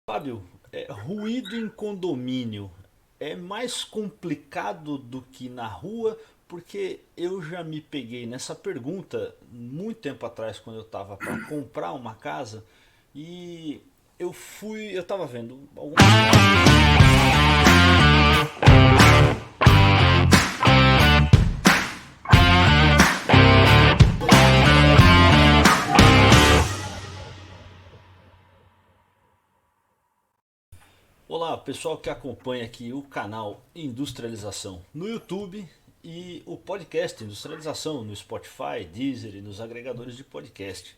Fábio, ruído em condomínio é mais complicado do que na rua, porque eu já me peguei nessa pergunta muito tempo atrás, quando eu estava para comprar uma casa, e eu estava vendo algumas casas. Olá, pessoal que acompanha aqui o canal Industrialização no YouTube e o podcast Industrialização no Spotify, Deezer e nos agregadores de podcast.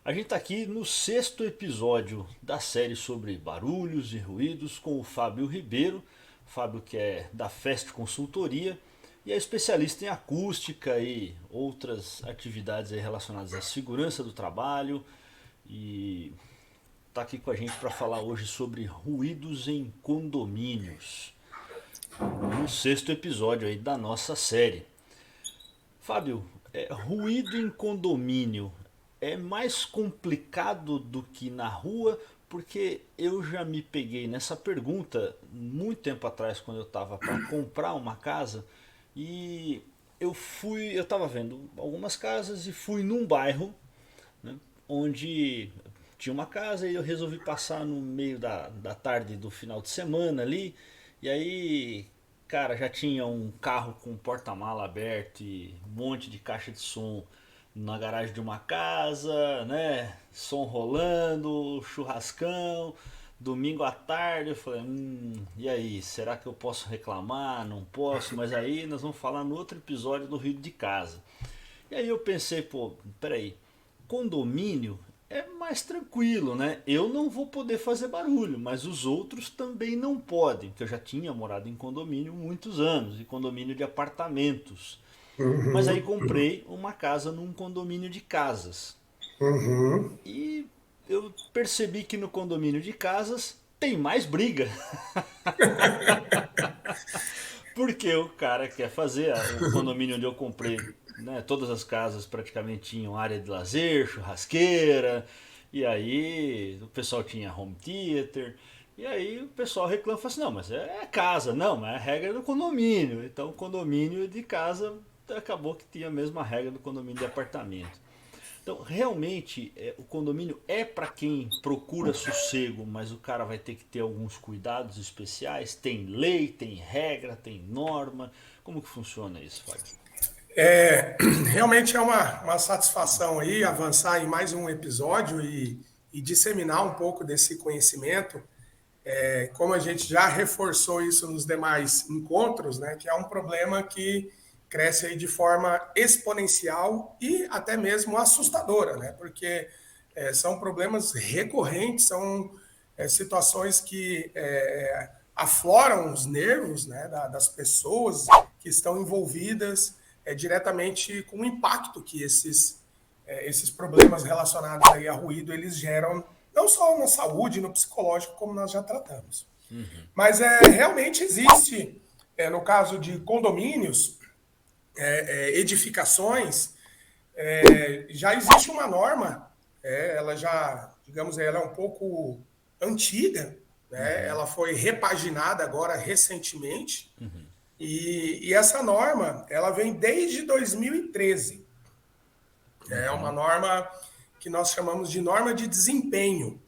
A gente está aqui no sexto episódio da série sobre barulhos e ruídos com o Fábio Ribeiro. Fábio, que é da Fest Consultoria e é especialista em acústica e outras atividades relacionadas à segurança do trabalho, e está aqui com a gente para falar hoje sobre ruídos em condomínios, no sexto episódio aí da nossa série. Fábio, ruído em condomínio é mais complicado do que na rua, porque eu já me peguei nessa pergunta muito tempo atrás, quando eu estava para comprar uma casa, e eu estava vendo algumas casas e fui num bairro, né, onde tinha uma casa, e eu resolvi passar no meio da tarde do final de semana ali. E aí, cara, já tinha um carro com porta-mala aberto e um monte de caixa de som na garagem de uma casa, né? Som rolando, churrascão, domingo à tarde. Eu falei, e aí, será que eu posso reclamar? Não posso, mas aí nós vamos falar no outro episódio do ruído de casa. E aí eu pensei, pô, peraí, condomínio é mais tranquilo, né? Eu não vou poder fazer barulho, mas os outros também não podem, porque eu já tinha morado em condomínio muitos anos, e condomínio de apartamentos. Mas aí Uhum, comprei uma casa num condomínio de casas. uhum. E eu percebi que no condomínio de casas tem mais briga. Porque o cara quer fazer, o condomínio onde eu comprei, né, todas as casas praticamente tinham área de lazer, churrasqueira, e aí o pessoal tinha home theater, e aí o pessoal reclama e fala assim, não, mas é casa, não, mas é a regra do condomínio. Então o condomínio de casa acabou que tinha a mesma regra do condomínio de apartamento. Então, realmente, o condomínio é para quem procura sossego, mas o cara vai ter que ter alguns cuidados especiais. Tem lei, tem regra, tem norma. Como que funciona isso, Fábio? Realmente é uma satisfação aí avançar em mais um episódio e disseminar um pouco desse conhecimento. Como a gente já reforçou isso nos demais encontros, né, que é um problema que cresce aí de forma exponencial e até mesmo assustadora, né, porque são problemas recorrentes, são situações que afloram os nervos, né, das pessoas que estão envolvidas diretamente com o impacto que esses problemas relacionados aí a ruído eles geram não só na saúde, no psicológico, como nós já tratamos. Mas realmente existe, no caso de condomínios, edificações, já existe uma norma, ela já, digamos, ela é um pouco antiga, né? Ela foi repaginada agora recentemente, e essa norma, ela vem desde 2013. É uma norma que nós chamamos de norma de desempenho,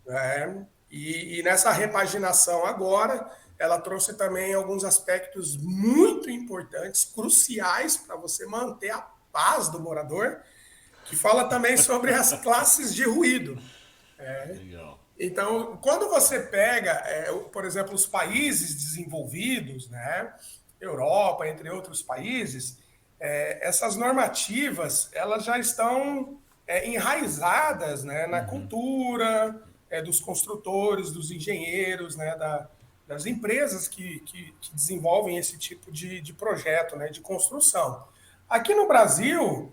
né? E nessa repaginação agora, ela trouxe também alguns aspectos muito importantes, cruciais para você manter a paz do morador, que fala também sobre as classes de ruído. Legal. Então, quando você pega, por exemplo, os países desenvolvidos, né, Europa, entre outros países, essas normativas elas já estão enraizadas, né, na cultura dos construtores, dos engenheiros, né, das empresas que desenvolvem esse tipo de projeto, né, de construção. Aqui no Brasil,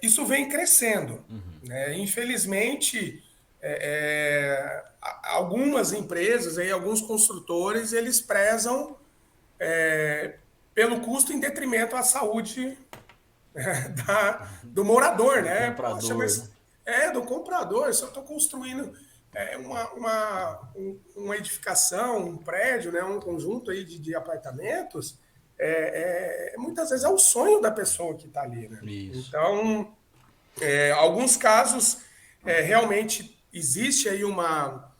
isso vem crescendo. Né? Infelizmente, algumas empresas, aí, alguns construtores, eles prezam pelo custo em detrimento à saúde do morador, Do né? Poxa, comprador, né? mas do comprador, se eu estou construindo. uma edificação, um prédio, né, um conjunto aí de apartamentos, muitas vezes é o sonho da pessoa que está ali, né? Isso. Então, alguns casos, realmente existe aí uma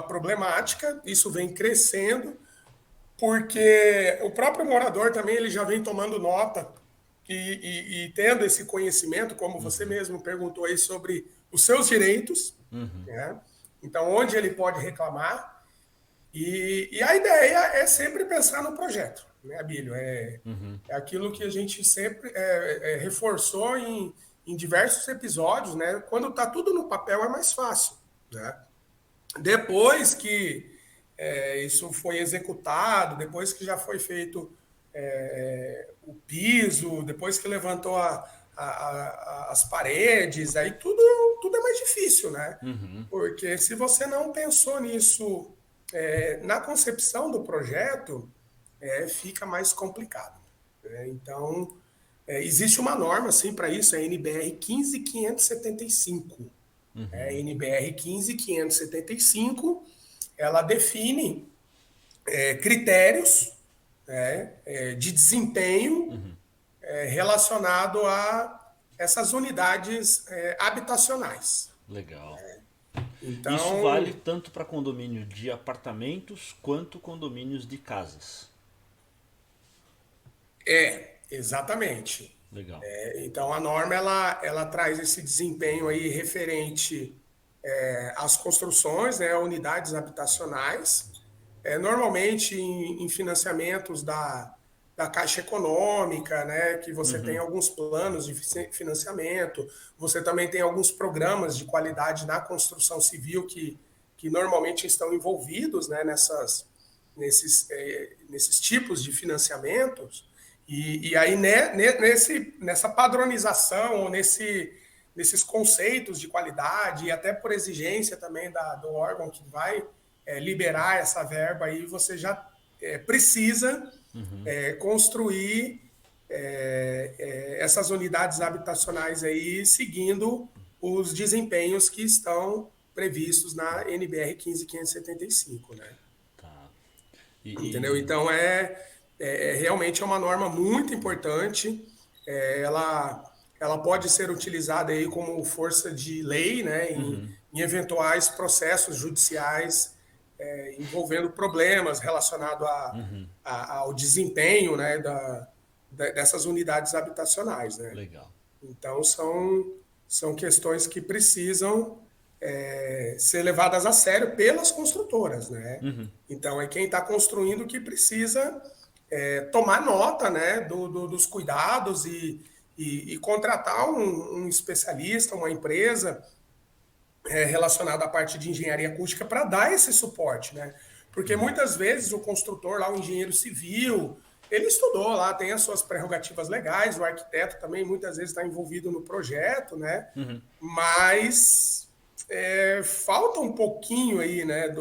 problemática, isso vem crescendo, porque o próprio morador também ele já vem tomando nota e tendo esse conhecimento, como você mesmo perguntou aí sobre os seus direitos, né? Então, onde ele pode reclamar. E a ideia é sempre pensar no projeto, né, Abílio? É aquilo que a gente sempre reforçou em diversos episódios, né? Quando está tudo no papel é mais fácil, né? Depois que isso foi executado, depois que já foi feito o piso, depois que levantou as paredes, aí tudo é mais difícil, né? Porque se você não pensou nisso na concepção do projeto, fica mais complicado. Então, existe uma norma assim, para isso, é a NBR 15575. A NBR 15575, ela define critérios, né, de desempenho relacionado a essas unidades habitacionais. Legal. Isso vale Então, tanto para condomínio de apartamentos quanto condomínios de casas. exatamente. Legal. Então, a norma ela traz esse desempenho aí referente às construções, né, unidades habitacionais, normalmente em financiamentos da Caixa Econômica, né, que você tem alguns planos de financiamento, você também tem alguns programas de qualidade na construção civil que normalmente estão envolvidos, né, nesses tipos de financiamentos. E aí, né, nessa padronização, ou nesses conceitos de qualidade, e até por exigência também do órgão que vai liberar essa verba, aí você já precisa construir essas unidades habitacionais aí, seguindo os desempenhos que estão previstos na NBR 15575, né? Tá. Entendeu? E, Então, realmente é uma norma muito importante. Ela pode ser utilizada aí como força de lei, né, em eventuais processos judiciais envolvendo problemas relacionados ao desempenho, né, dessas unidades habitacionais, né? legal. Então, são questões que precisam ser levadas a sério pelas construtoras, né? Então, é quem está construindo que precisa tomar nota, né, dos cuidados e contratar um especialista, uma empresa relacionada à parte de engenharia acústica para dar esse suporte, né? Porque muitas vezes o construtor lá, o engenheiro civil, ele estudou lá, tem as suas prerrogativas legais, o arquiteto também muitas vezes está envolvido no projeto, né? Mas falta um pouquinho aí, né,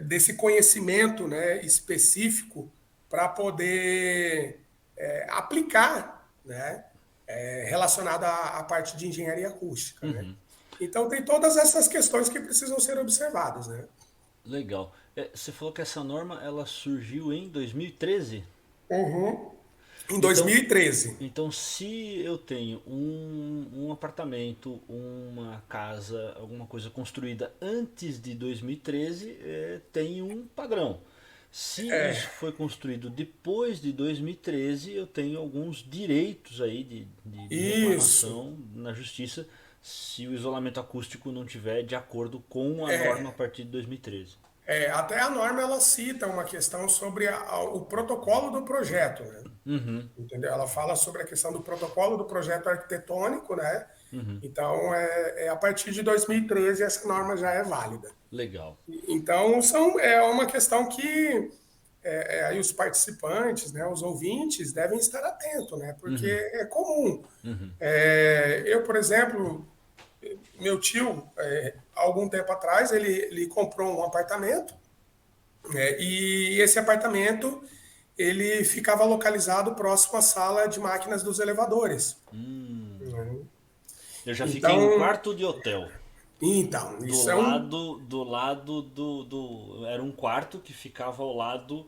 desse conhecimento, né, específico para poder aplicar, né, relacionado à parte de engenharia acústica, né? Então tem todas essas questões que precisam ser observadas, né? Legal. Você falou que essa norma ela surgiu em 2013? Uhum. Em Então, 2013. então se eu tenho um apartamento, uma casa, alguma coisa construída antes de 2013, tem um padrão. Se isso foi construído depois de 2013, eu tenho alguns direitos aí de Isso. reclamação na justiça se o isolamento acústico não tiver de acordo com a norma a partir de 2013. Até a norma ela cita uma questão sobre o protocolo do projeto, né? Entendeu? Ela fala sobre a questão do protocolo do projeto arquitetônico, né? Então, a partir de 2013 essa norma já é válida. Legal. Então, é uma questão que aí os participantes, né, os ouvintes, devem estar atentos, né? Porque é comum. Eu, por exemplo, meu tio, há algum tempo atrás, ele comprou um apartamento, né, e esse apartamento ele ficava localizado próximo à sala de máquinas dos elevadores. Hum, eu já fiquei em Então, quarto de hotel. Então, Do isso é um. lado, era um quarto que ficava ao lado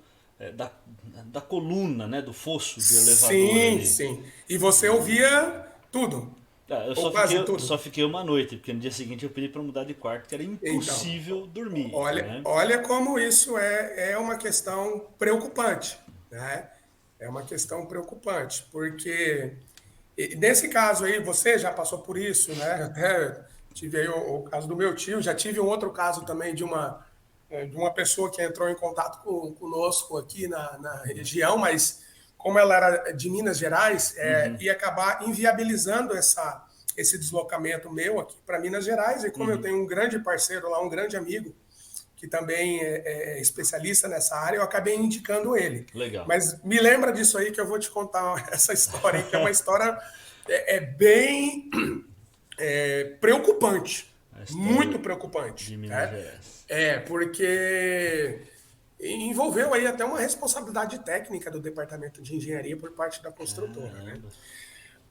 da coluna, né? Do fosso do elevador Sim, ali. sim. E você ouvia tudo, Eu ou quase só tudo. fiquei uma noite, porque no dia seguinte eu pedi para mudar de quarto, que era Então, impossível dormir, olha, né? olha como isso é uma questão preocupante, né? É uma questão preocupante, porque nesse caso aí, você já passou por isso, né? Até tive aí o caso do meu tio, já tive um outro caso também de uma pessoa que entrou em contato conosco aqui na região, mas como ela era de Minas Gerais, ia acabar inviabilizando esse deslocamento meu aqui para Minas Gerais, e como eu tenho um grande parceiro lá, um grande amigo, que também é especialista nessa área, eu acabei indicando ele. Legal. Mas me lembra disso aí que eu vou te contar essa história aí, que é uma história bem preocupante, A história muito preocupante, de Minas né? Gerais. Porque envolveu aí até uma responsabilidade técnica do departamento de engenharia por parte da construtora, né? Caramba.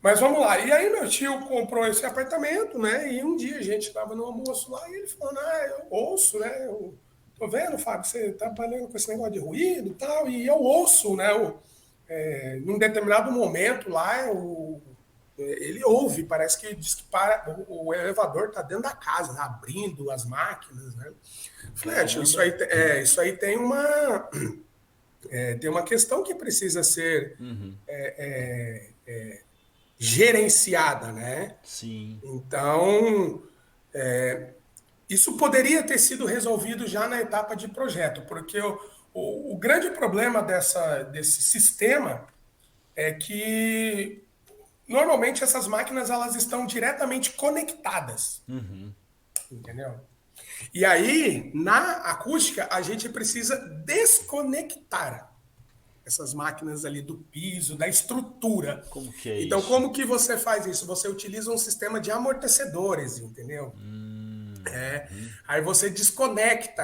Mas vamos lá. E aí meu tio comprou esse apartamento, né? E um dia a gente estava no almoço lá e ele falando, eu ouço, né? Eu tô vendo, Fábio, você tá trabalhando com esse negócio de ruído e tal, e eu ouço, né? Num determinado momento lá, ele ouve, parece que diz que o elevador tá dentro da casa, né, abrindo as máquinas, né? Eu falei, tio, Caramba. isso aí tem uma questão que precisa ser gerenciada, né? Sim. Então, isso poderia ter sido resolvido já na etapa de projeto, porque o grande problema desse sistema é que normalmente essas máquinas elas estão diretamente conectadas, entendeu? E aí, na acústica, a gente precisa desconectar essas máquinas ali do piso, da estrutura. Como que é Então, isso? como que você faz isso? Você utiliza um sistema de amortecedores, entendeu? Aí você desconecta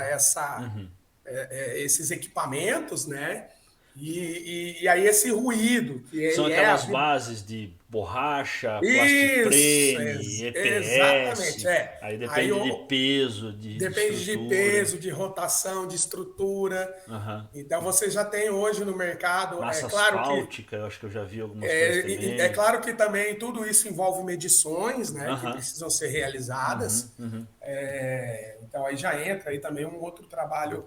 esses equipamentos, né? E aí esse ruído, São que é a aquelas bases de borracha, Isso, plastiprene, exatamente, EPS, aí Aí depende de peso, de depende de estrutura. peso, de rotação, de estrutura. Aham. Então você já tem hoje no mercado, Massa asfáltica, eu acho que eu já vi algumas coisas é também. claro que também tudo isso envolve medições, né, que Aham. precisam ser realizadas. Então aí já entra aí também um outro trabalho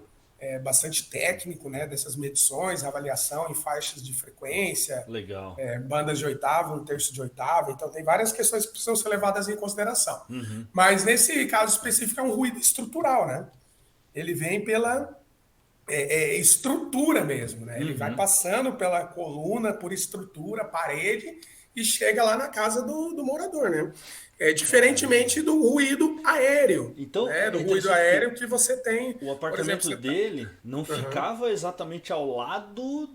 bastante técnico, né, dessas medições, avaliação em faixas de frequência, Legal. bandas de oitava, um terço de oitava. Então tem várias questões que precisam ser levadas em consideração. Mas nesse caso específico é um ruído estrutural, né? Ele vem pela estrutura mesmo, né? Ele vai passando pela coluna, por estrutura, parede e chega lá na casa do morador, né? Caramba. Diferentemente do ruído aéreo, Então né? é Do ruído interessante que aéreo que você tem, o por exemplo, apartamento você tá... dele não Uhum. ficava exatamente ao lado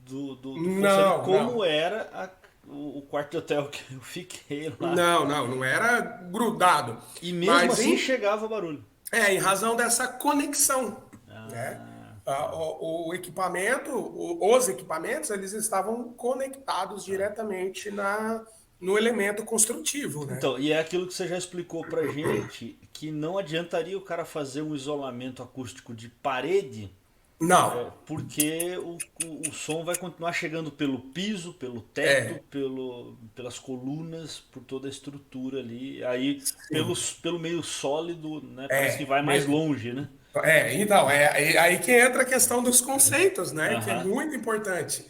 do fosso ali, Não, como não. era o quarto de hotel que eu fiquei lá. Não era grudado. E mesmo Mas assim chegava barulho. em razão dessa conexão, né? Ah, O equipamento, os equipamentos, eles estavam conectados diretamente no elemento construtivo, né? então, e é aquilo que você já explicou pra gente, que não adiantaria o cara fazer um isolamento acústico de parede, Não, porque o som vai continuar chegando pelo piso, pelo teto, pelas colunas, por toda a estrutura ali. Aí, sim, pelo meio sólido, né, parece que vai mais mesmo. longe, né? Então, é aí que entra a questão dos conceitos, né? Que é Aham. muito importante.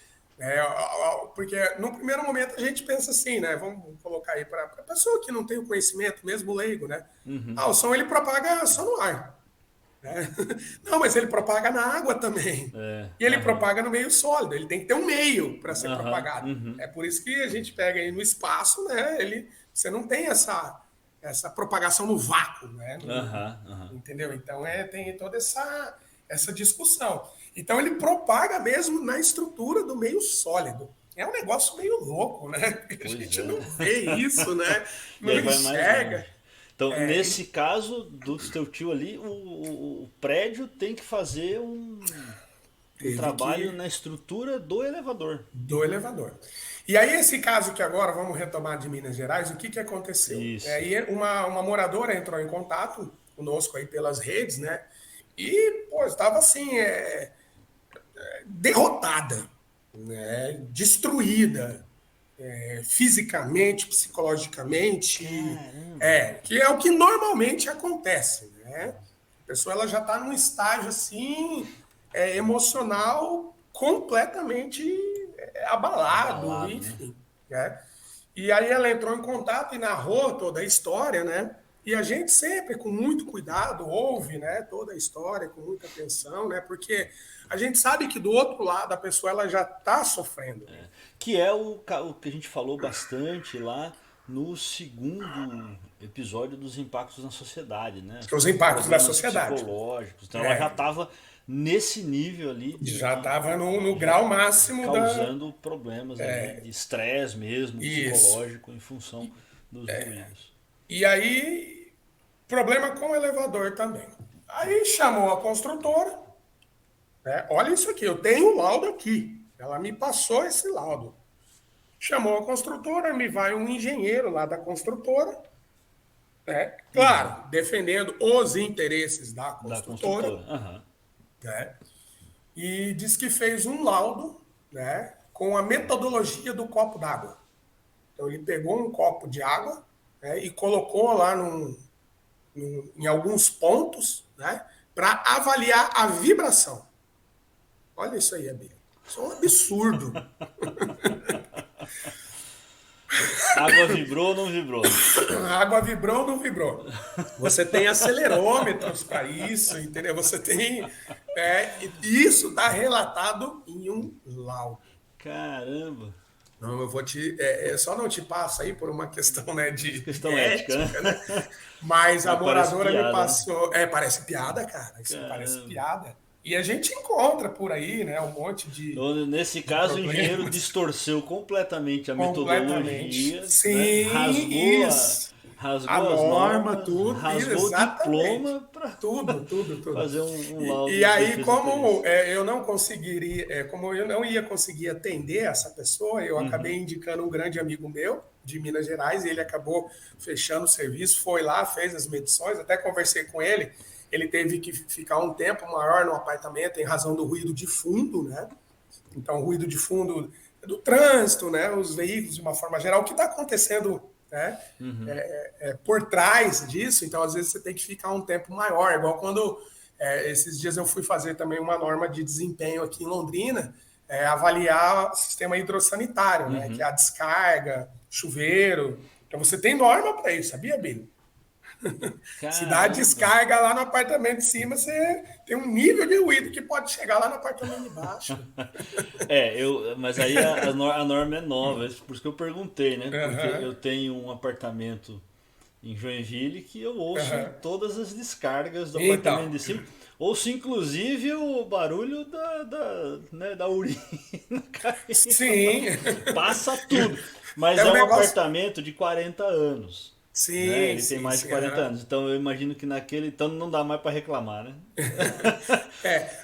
Porque no primeiro momento a gente pensa assim, né? Vamos colocar aí para a pessoa que não tem o conhecimento, mesmo leigo, né? O som ele propaga só no ar, né? Não, mas ele propaga na água também. É, E ele aham. propaga no meio sólido, ele tem que ter um meio para ser Aham. propagado. Uhum. É por isso que a gente pega aí no espaço, né? Você não tem essa propagação no vácuo, né? Aham. Aham. Entendeu? Então tem toda essa discussão. Então ele propaga mesmo na estrutura do meio sólido. É um negócio meio louco, né? Porque a Pois gente é. não vê isso, né? E Não aí vai mais enxerga. longe. Então, nesse caso do teu tio ali, o prédio tem que fazer um Teve trabalho que na estrutura do elevador. do elevador. E aí, esse caso que agora vamos retomar de Minas Gerais, o que que aconteceu? Isso. E uma moradora entrou em contato conosco aí pelas redes, né? E, pô, estava assim, derrotada, né? Destruída, fisicamente, psicologicamente, Caramba. que é o que normalmente acontece, né? A pessoa ela já está num estágio assim emocional completamente abalado, Abalado, né? enfim, né? E aí ela entrou em contato e narrou toda a história, né? E a gente sempre, com muito cuidado, ouve, né, toda a história, com muita atenção, né? Porque a gente sabe que do outro lado a pessoa ela já está sofrendo, né? Que é o que a gente falou bastante lá no segundo episódio dos impactos na sociedade, né? Os impactos da Problemas sociedade. psicológicos. Então ela já É, estava nesse nível ali já estava no já grau máximo da. causando problemas ali de estresse mesmo, Isso. psicológico em função dos ruídos. E aí, problema com o elevador também. Aí chamou a construtora, né? Olha isso aqui, eu tenho o laudo aqui. Ela me passou esse laudo. Chamou a construtora, me vai um engenheiro lá da construtora, né? Claro, defendendo os interesses da Da construtora, construtora. Aham. né? E diz que fez um laudo, né, com a metodologia do copo d'água. Então ele pegou um copo de água, né, e colocou lá em alguns pontos, né, para avaliar a vibração. Olha isso aí, Abílio. Isso é um absurdo. Água vibrou ou não vibrou? A água vibrou ou não vibrou? Você tem acelerômetros para isso, entendeu? Você tem. Isso está relatado em um laudo. Caramba! Não, eu vou te. Só não te passa aí por uma questão, né, de Questão ética, né? ética, né? Mas a Mas parece moradora me piada, né? passou. Parece piada, cara. Isso parece Caramba. piada. E a gente encontra por aí, né, um monte Então, nesse de caso, o engenheiro problemas. distorceu completamente a Completamente. metodologia, né? Sim, isso. A Rasgou as norma, normas, tudo, rasgou o exatamente. diploma para Tudo, tudo, tudo. fazer um E laudo de aí, defesa de interesse. eu não conseguiria, como eu não ia conseguir atender essa pessoa, eu acabei indicando um grande amigo meu de Minas Gerais, e ele acabou fechando o serviço, foi lá, fez as medições, até conversei com ele. Ele teve que ficar um tempo maior no apartamento em razão do ruído de fundo, né? Então, o ruído de fundo do trânsito, né? Os veículos de uma forma geral, o que está acontecendo, né? Por trás disso. Então, às vezes você tem que ficar um tempo maior, igual quando esses dias eu fui fazer também uma norma de desempenho aqui em Londrina, avaliar o sistema hidrossanitário, né? Que é a descarga, chuveiro. Então, você tem norma para isso, sabia, Bino? Se dá a Caramba! descarga lá no apartamento de cima, você tem um nível de ruído que pode chegar lá no apartamento de baixo. Mas aí a norma é nova, por isso que eu perguntei, né? Porque Aham, eu tenho um apartamento em Joinville que eu ouço aham. todas as descargas do apartamento Então, de cima. Ouço inclusive o barulho né, da urina caindo. sim. Passa tudo. Mas É é um um negócio. apartamento de 40 anos. Né? Sim, Ele tem sim, mais de sim. 40 Aham. anos. Então eu imagino que naquele. Então não dá mais para reclamar, né?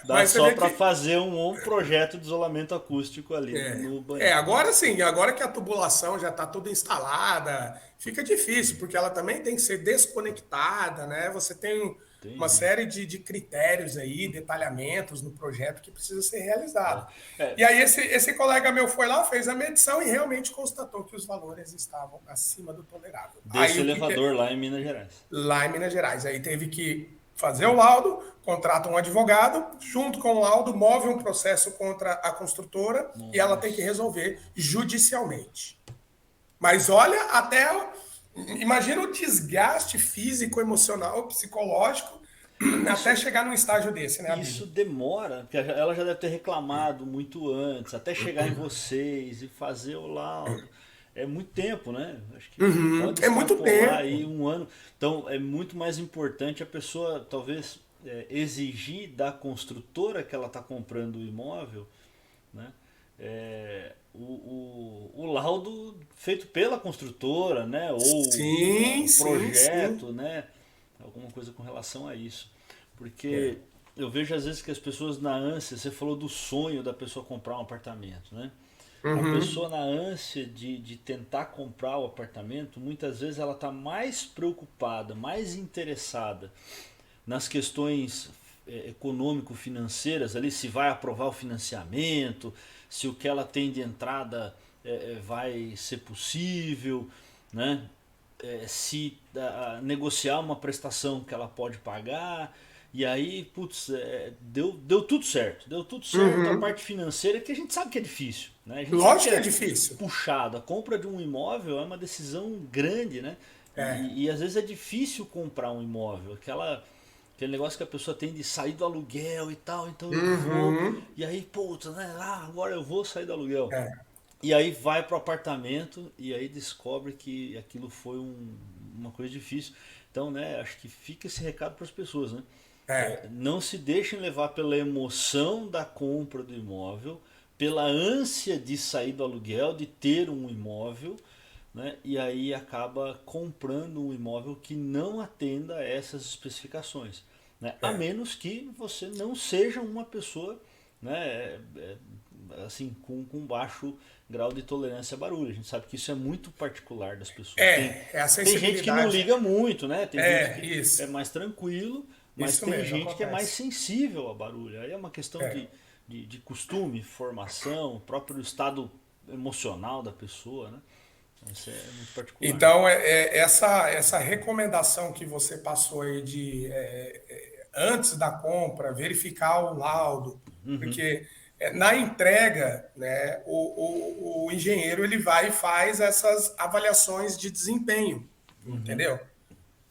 Dá Mas você só vê para que. fazer um projeto de isolamento acústico ali no banheiro. Agora sim, agora que a tubulação já está toda instalada, fica difícil, porque ela também tem que ser desconectada, né? Você tem uma Entendi. série de critérios aí, detalhamentos no projeto que precisa ser realizado. É, E aí esse colega meu foi lá, fez a medição e realmente constatou que os valores estavam acima do tolerável. desse Aí o que, que elevador lá em Minas Gerais. lá em Minas Gerais. Aí teve que fazer o laudo, contrata um advogado, junto com o laudo, move um processo contra a construtora e ela tem que Nossa. resolver judicialmente. Mas olha, até. Imagina o desgaste físico, emocional, psicológico, até Isso, chegar num estágio desse, né, isso Abílio? demora, porque ela já deve ter reclamado muito antes, até chegar em vocês e fazer o laudo. É muito tempo, né? Acho que pode É muito extrapolar tempo. aí um ano. Então é muito mais importante a pessoa talvez exigir da construtora que ela está comprando o imóvel, né? O laudo feito pela construtora, né? Ou Sim, um sim, sim. projeto, né? Alguma coisa com relação a isso. Porque eu vejo às vezes que as pessoas na ânsia, você falou do sonho da pessoa comprar um apartamento, né? A Uhum. pessoa na ânsia de tentar comprar o apartamento, muitas vezes ela está mais preocupada, mais interessada nas questões econômico-financeiras ali, se vai aprovar o financiamento, se o que ela tem de entrada vai ser possível, né? Se negociar uma prestação que ela pode pagar. E aí, putz, deu tudo certo. A Uhum. parte financeira que a gente sabe que é difícil, né? A gente sabe que Lógico que é é difícil. puxado. A compra de um imóvel é uma decisão grande, né? É. E às vezes é difícil comprar um imóvel. Aquele negócio que a pessoa tem de sair do aluguel e tal, então eu vou. Uhum. E aí, putz, né? Agora eu vou sair do aluguel. É. E aí vai pro apartamento e aí descobre que aquilo foi uma coisa difícil. Então, né, acho que fica esse recado para as pessoas, né? É. Não se deixem levar pela emoção da compra do imóvel, pela ânsia de sair do aluguel, de ter um imóvel, né? E aí acaba comprando um imóvel que não atenda a essas especificações, né? A É. menos que você não seja uma pessoa, né, assim, com baixo grau de tolerância a barulho. A gente sabe que isso é muito particular das pessoas. É a Tem gente que não sensibilidade. liga muito, né? Tem gente É, que é isso. mais tranquilo, mas Isso tem mesmo, gente que é mais acontece. sensível a barulho. Aí é uma questão É. de costume, formação, o próprio estado emocional da pessoa, né? Isso é muito particular. Então, essa recomendação que você passou aí de antes da compra, verificar o laudo, porque na entrega, né, o engenheiro ele vai e faz essas avaliações de desempenho, entendeu?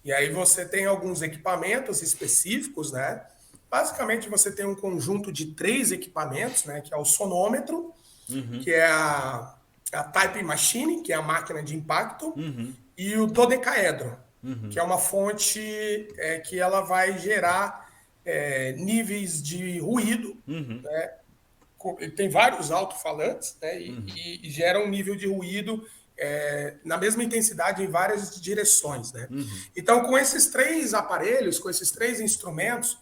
E aí você tem alguns equipamentos específicos, né? Basicamente você tem um conjunto de três equipamentos, né? Que é o sonômetro, que é a Type Machine, que é a máquina de impacto, e o dodecaedro, que é uma fonte que ela vai gerar níveis de ruído, né? Tem vários alto-falantes, né? E gera um nível de ruído na mesma intensidade em várias direções, né? Então, com esses três aparelhos, com esses três instrumentos,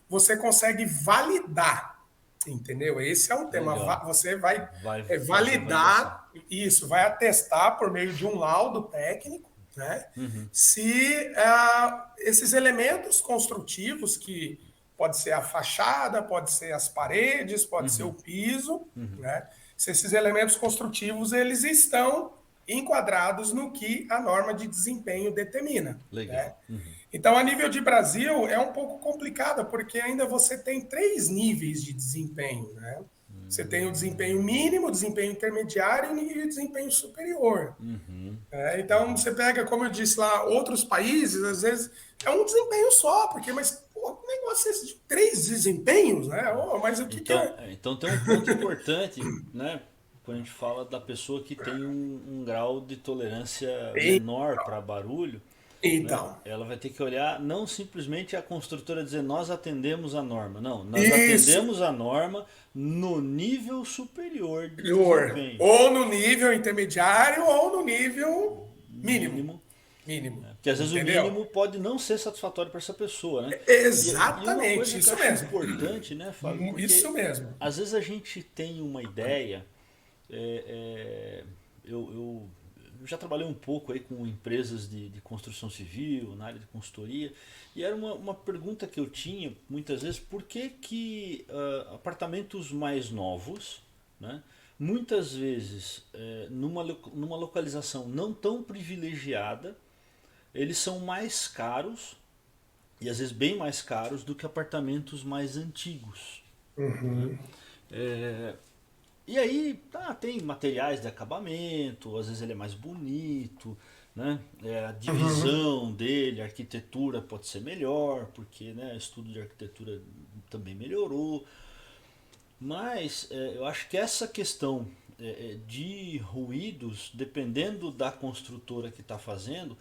você consegue validar, entendeu? Esse é o tema. Legal. Você vai Vai fazer a validação. validar isso, vai atestar por meio de um laudo técnico, né? Se esses elementos construtivos que pode ser a fachada, pode ser as paredes, pode ser o piso, né? Se esses elementos construtivos eles estão enquadrados no que a norma de desempenho determina, né? Legal. Então, a nível de Brasil é um pouco complicado, porque ainda você tem três níveis de desempenho, né? Você tem o desempenho mínimo, o desempenho intermediário e o desempenho superior. Então, você pega, como eu disse lá, outros países, às vezes é um desempenho só, porque, mas, pô, que negócio é esse de três desempenhos, né? Oh, mas o que Então, é? então tem um ponto importante, né? Quando a gente fala da pessoa que tem um grau de tolerância menor para barulho, né? Então, Ela vai ter que olhar não simplesmente a construtora dizer nós atendemos a norma. Não, nós isso, atendemos a norma no nível superior de superior. desempenho. Ou no nível intermediário ou no nível mínimo. Mínimo. Mínimo. Porque às vezes o Entendeu? mínimo pode não ser satisfatório para essa pessoa, né? E uma Exatamente, coisa que eu isso acho mesmo. importante, né, Fábio? Isso Porque mesmo. às vezes a gente tem uma ideia. é, é, eu já trabalhei um pouco aí com empresas de construção civil, na área de consultoria, e era uma pergunta que eu tinha muitas vezes: por que apartamentos mais novos, né, muitas vezes numa localização não tão privilegiada, eles são mais caros e às vezes bem mais caros do que apartamentos mais antigos, né? É, e aí tem materiais de acabamento, às vezes ele é mais bonito, né? A Uhum. divisão dele, a arquitetura pode ser melhor, porque, né, o estudo de arquitetura também melhorou. Mas eu acho que essa questão de ruídos, dependendo da construtora que está fazendo,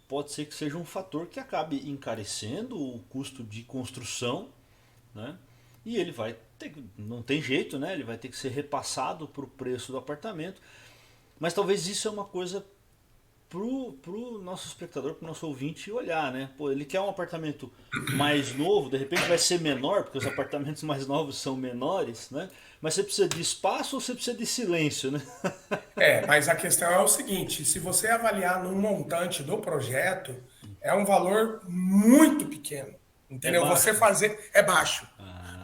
pode ser que seja um fator que acabe encarecendo o custo de construção, né? E ele vai ter, não tem jeito, né? Ele vai ter que ser repassado para o preço do apartamento. Mas talvez isso é uma coisa pro nosso espectador, pro nosso ouvinte olhar, né? Pô, ele quer um apartamento mais novo, de repente vai ser menor, porque os apartamentos mais novos são menores, né? Mas você precisa de espaço ou você precisa de silêncio, né? Mas a questão é o seguinte: se você avaliar no montante do projeto, é um valor muito pequeno, É entendeu? Você baixo. fazer é baixo.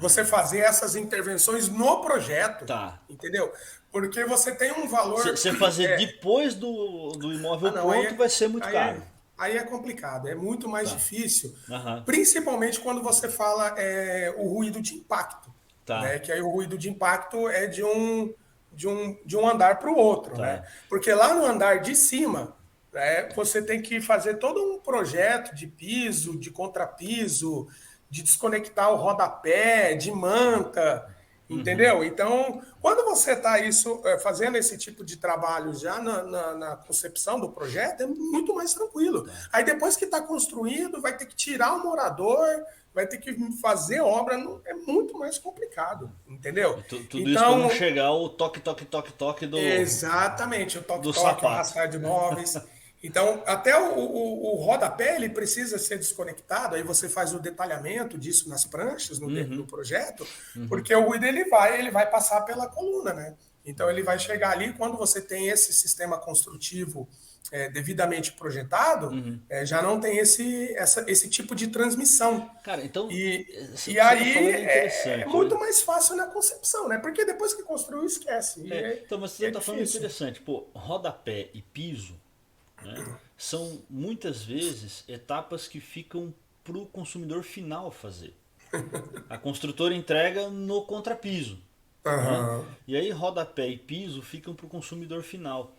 Você Ah, fazer essas intervenções no projeto, tá. entendeu? Porque você tem um valor. Você fazer depois do Ah, imóvel não, pronto vai ser muito aí caro. é, aí é complicado, é muito mais Tá. difícil, Aham. principalmente quando você fala o ruído de impacto, Tá. né? Que aí o ruído de impacto é de um andar para o outro, né? Tá. Porque lá no andar de cima, né, você tem que fazer todo um projeto de piso, de contrapiso, de desconectar o rodapé, de manta. Uhum. Entendeu? Então, quando você está fazendo esse tipo de trabalho já na concepção do projeto, é muito mais tranquilo. Tá. Aí depois que está construído, vai ter que tirar o morador, vai ter que fazer obra, é muito mais complicado, entendeu? E tudo isso para não Então, chegar o toque, toque, toque, toque exatamente, o do toque-toque, o sapato. arrastar de móveis. Então, até o rodapé ele precisa ser desconectado, aí você faz o detalhamento disso nas pranchas, no Uhum. projeto, porque o ruído ele vai passar pela coluna, né? Então ele vai chegar ali, quando você tem esse sistema construtivo devidamente projetado, Uhum. já não tem esse tipo de transmissão. Cara, então, E, o e que você tá aí falando é é interessante. muito mais fácil na concepção, né? Porque depois que construiu, esquece. Então, mas você É tá falando difícil. interessante. Pô, rodapé e piso, né, são muitas vezes etapas que ficam pro consumidor final fazer. A construtora entrega no contrapiso, né? Aham. E aí rodapé e piso ficam para o consumidor final.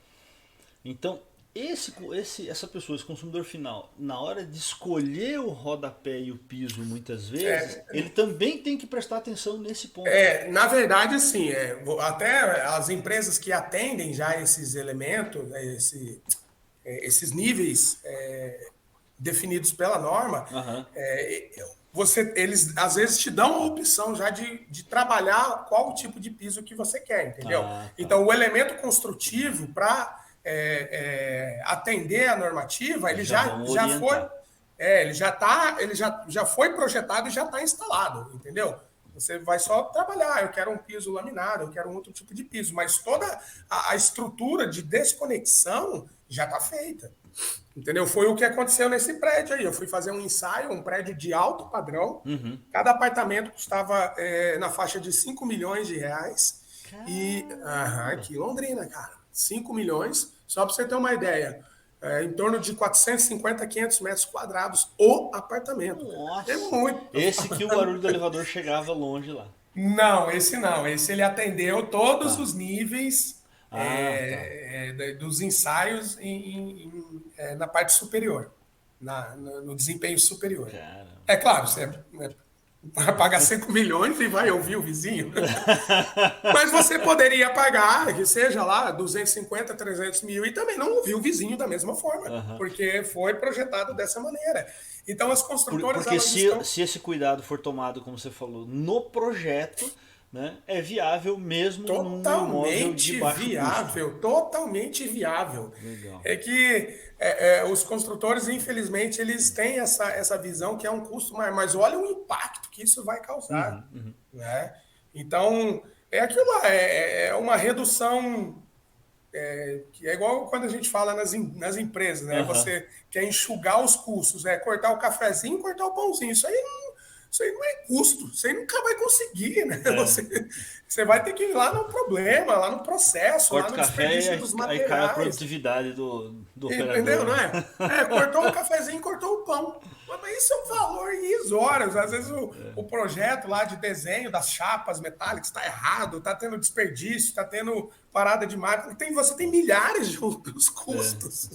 Então, essa pessoa, esse consumidor final, na hora de escolher o rodapé e o piso, muitas vezes, ele também tem que prestar atenção nesse ponto. Na verdade, assim, até as empresas que atendem já esses elementos, né, esses níveis definidos pela norma, Aham. eles às vezes te dão a opção já de trabalhar qual o tipo de piso que você quer, entendeu? Ah, tá. Então, o elemento construtivo para atender a normativa, ele Já já, vão já foi, orientar. ele já foi projetado e já está instalado, entendeu? Você vai só trabalhar, eu quero um piso laminado, eu quero um outro tipo de piso, mas toda a estrutura de desconexão já está feita. Entendeu? Foi o que aconteceu nesse prédio aí. Eu fui fazer um ensaio, um prédio de alto padrão. Uhum. Cada apartamento custava na faixa de 5 milhões de reais. E Caramba! aqui em Londrina, cara, 5 milhões. Só para você ter uma ideia, em torno de 450, 500 metros quadrados o apartamento, cara. É Nossa! muito. Tô Esse que o falando. barulho do elevador chegava longe lá. Não, esse não. Esse ele atendeu todos Tá. os níveis Ah, tá. dos ensaios na parte superior, no desempenho superior. Caramba. É claro, você vai pagar 5 milhões e vai ouvir o vizinho. Mas você poderia pagar, que seja lá, 250, 300 mil, e também não ouvir o vizinho da mesma forma, Aham. porque foi projetado dessa maneira. Então, as construtoras, Porque elas estão se esse cuidado for tomado, como você falou, no projeto, né, é viável mesmo num imóvel de baixo custo. totalmente viável. Legal. É que os construtores, infelizmente, eles têm essa visão que é um custo maior, mas olha o impacto que isso vai causar, né? Então, é aquilo lá, é uma redução que é igual quando a gente fala nas empresas, né? Aham. Você quer enxugar os custos, cortar o cafezinho, cortar o pãozinho. Isso aí não é custo, isso aí nunca vai conseguir, né? É. Você vai ter que ir lá no problema, lá no processo, lá Corta o no café e desperdício dos aí cai a materiais. produtividade do Entendeu, operador, não né? é? Cortou o cafezinho, cortou o pão. Mas isso é um valor irrisório. Às vezes o projeto lá de desenho das chapas metálicas está errado, está tendo desperdício, está tendo parada de máquina. Você tem milhares de outros É, custos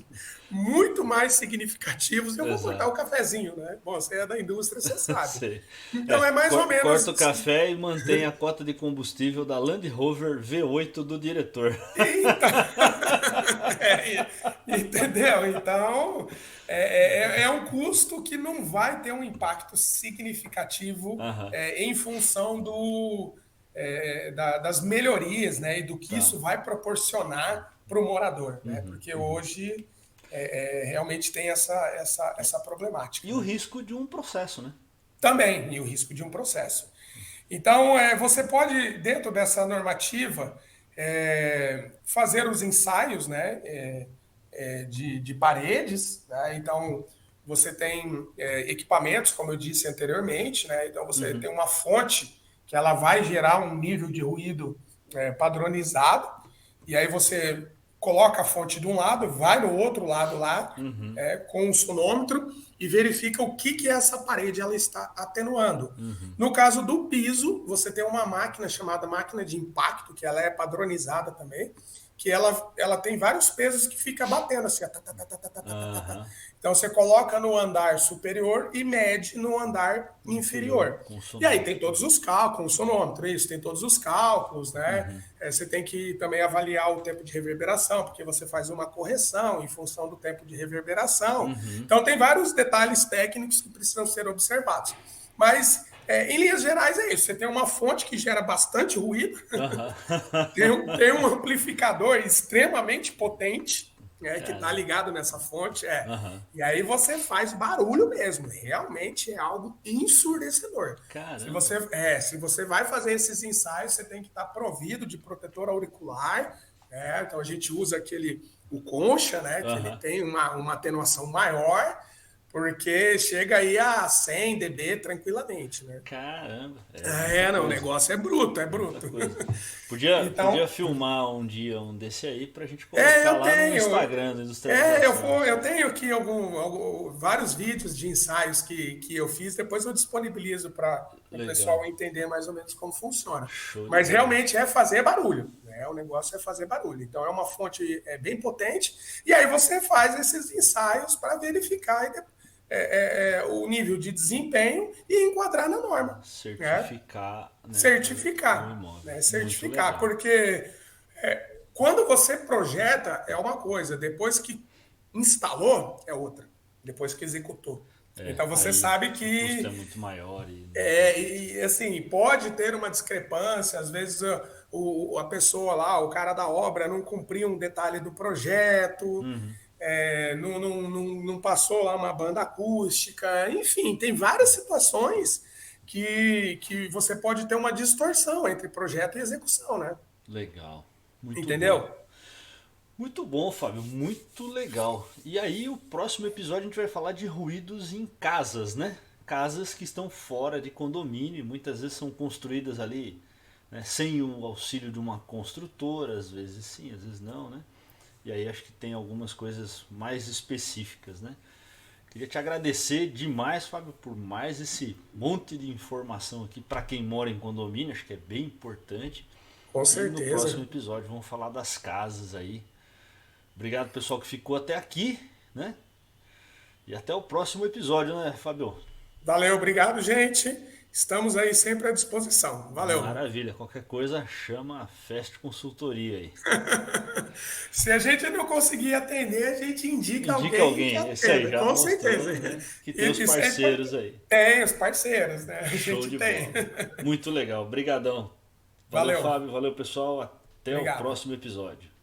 muito mais significativos. Eu vou cortar o exato. cafezinho, né? Bom, você é da indústria, você sabe. Sei. Então é mais ou Corta o menos. café e mantém a cota de combustível da Land Rover V8 do diretor. Eita! Entendeu? Então, é um custo que não vai ter um impacto significativo Aham, em função das melhorias, né? E do que tá. isso vai proporcionar para o morador, né? Porque hoje realmente tem essa problemática. E o risco de um processo, né? Também, e o risco de um processo. Então, você pode, dentro dessa normativa, fazer os ensaios, né, de paredes, né? Então, você tem equipamentos, como eu disse anteriormente, né? Então, você tem uma fonte que ela vai gerar um nível de ruído padronizado, e aí você coloca a fonte de um lado, vai no outro lado lá, com o sonômetro, e verifica o que essa parede ela está atenuando. No caso do piso, você tem uma máquina chamada máquina de impacto, que ela é padronizada também, que ela tem vários pesos que fica batendo assim. Então você coloca no andar superior e mede no andar inferior. E aí tem todos os cálculos, sonômetro, isso, tem todos os cálculos, né? Você tem que também avaliar o tempo de reverberação, porque você faz uma correção em função do tempo de reverberação. Então tem vários detalhes técnicos que precisam ser observados. Mas em linhas gerais é isso. Você tem uma fonte que gera bastante ruído, tem um amplificador extremamente potente, que está ligado nessa fonte, e aí você faz barulho mesmo. Realmente é algo ensurdecedor. Se você vai fazer esses ensaios, você tem que estar provido de protetor auricular. Então a gente usa o concha, né? Que ele tem uma atenuação maior, porque chega aí a 100 dB tranquilamente, né? Caramba! O negócio é bruto. Podia filmar um dia um desse aí pra gente colocar lá no Instagram do Industrialização. Eu tenho aqui vários vídeos de ensaios que eu fiz, depois eu disponibilizo para o pessoal entender mais ou menos como funciona. Mas realmente é fazer barulho, né? O negócio é fazer barulho. Então é uma fonte bem potente, e aí você faz esses ensaios para verificar o nível de desempenho e enquadrar na norma. Certificar. Né? Certificar. Né? Certificar, porque quando você projeta é uma coisa, depois que instalou é outra, depois que executou. Então você sabe que o custo é muito maior. E assim, pode ter uma discrepância, às vezes a pessoa lá, o cara da obra não cumpriu um detalhe do projeto, não passou lá uma banda acústica, enfim, tem várias situações que você pode ter uma distorção entre projeto e execução, né? Legal. Muito Entendeu? Bom. Muito bom, Fábio, muito legal. E aí o próximo episódio a gente vai falar de ruídos em casas, né? Casas que estão fora de condomínio, muitas vezes são construídas ali, né, sem o auxílio de uma construtora, às vezes sim, às vezes não, né? E aí acho que tem algumas coisas mais específicas, né? Queria te agradecer demais, Fábio, por mais esse monte de informação aqui para quem mora em condomínio, acho que é bem importante. Com certeza. E no próximo episódio vamos falar das casas aí. Obrigado, pessoal, que ficou até aqui, né? E até o próximo episódio, né, Fábio? Valeu, obrigado, gente. Estamos aí sempre à disposição. Valeu. Maravilha. Qualquer coisa, chama a Fest Consultoria aí. Se a gente não conseguir atender, a gente indica alguém. Isso aí, já com certeza. Né? Que tem os parceiros aí. Tem os parceiros, né? A Show gente de tem. bola. Muito legal. Obrigadão. Valeu, Fábio. Valeu, pessoal. Até o próximo episódio.